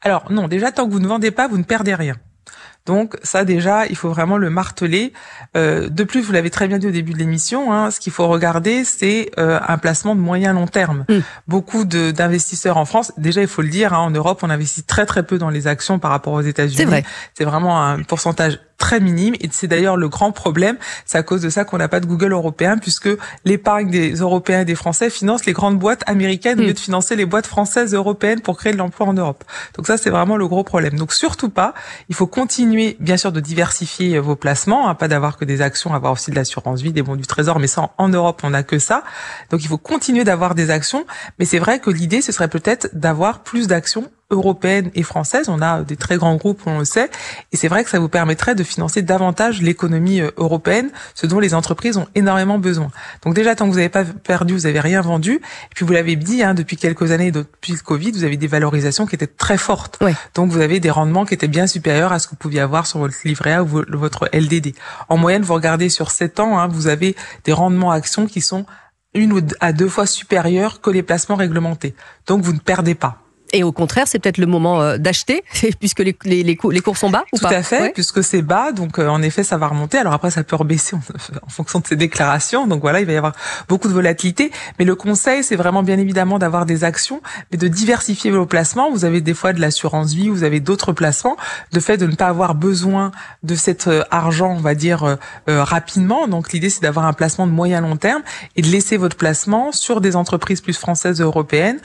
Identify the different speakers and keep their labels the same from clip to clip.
Speaker 1: Alors non, déjà tant que vous ne vendez pas, vous ne perdez rien. Donc ça déjà, il faut vraiment le marteler. De plus, vous l'avez très bien dit au début de l'émission, ce qu'il faut regarder, c'est un placement de moyen long terme. Beaucoup d'investisseurs en France, déjà il faut le dire, en Europe, on investit très très peu dans les actions par rapport aux États-Unis.
Speaker 2: C'est vrai.
Speaker 1: C'est vraiment un pourcentage très minime et c'est d'ailleurs le grand problème. C'est à cause de ça qu'on n'a pas de Google européen puisque l'épargne des Européens et des Français finance les grandes boîtes américaines au lieu de financer les boîtes françaises et européennes pour créer de l'emploi en Europe. Donc ça, c'est vraiment le gros problème. Donc surtout pas, il faut continuer bien sûr de diversifier vos placements, pas d'avoir que des actions, avoir aussi de l'assurance vie, des bons du trésor, mais ça en Europe, on n'a que ça. Donc il faut continuer d'avoir des actions, mais c'est vrai que l'idée, ce serait peut-être d'avoir plus d'actions européennes et françaises. On a des très grands groupes, on le sait, et c'est vrai que ça vous permettrait de financer davantage l'économie européenne, ce dont les entreprises ont énormément besoin. Donc déjà, tant que vous n'avez pas perdu, vous n'avez rien vendu. Et puis vous l'avez dit, depuis quelques années, depuis le Covid, vous avez des valorisations qui étaient très fortes.
Speaker 2: Ouais.
Speaker 1: Donc vous avez des rendements qui étaient bien supérieurs à ce que vous pouviez avoir sur votre livret A ou votre LDD. En moyenne, vous regardez sur 7 ans, vous avez des rendements actions qui sont 1 à 2 fois supérieurs que les placements réglementés. Donc vous ne perdez pas.
Speaker 2: Et au contraire, c'est peut-être le moment d'acheter, puisque les cours sont bas ou pas?
Speaker 1: Tout à fait, puisque c'est bas, donc en effet, ça va remonter. Alors après, ça peut rebaisser en fonction de ses déclarations. Donc voilà, il va y avoir beaucoup de volatilité. Mais le conseil, c'est vraiment bien évidemment d'avoir des actions, mais de diversifier vos placements. Vous avez des fois de l'assurance vie, vous avez d'autres placements. Le fait de ne pas avoir besoin de cet argent, on va dire, rapidement. Donc l'idée, c'est d'avoir un placement de moyen long terme et de laisser votre placement sur des entreprises plus françaises et européennes.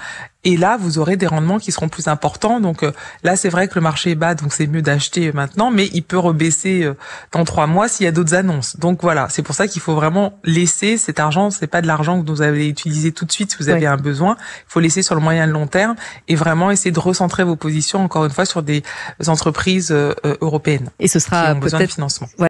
Speaker 1: Et là, vous aurez des rendements qui seront plus importants. Donc là, c'est vrai que le marché est bas, donc c'est mieux d'acheter maintenant, mais il peut rebaisser dans 3 mois s'il y a d'autres annonces. Donc voilà, c'est pour ça qu'il faut vraiment laisser cet argent. C'est pas de l'argent que vous allez utiliser tout de suite si vous avez un besoin. Il faut laisser sur le moyen et le long terme et vraiment essayer de recentrer vos positions, encore une fois, sur des entreprises européennes.
Speaker 2: Et ce sera
Speaker 1: qui ont besoin de financement.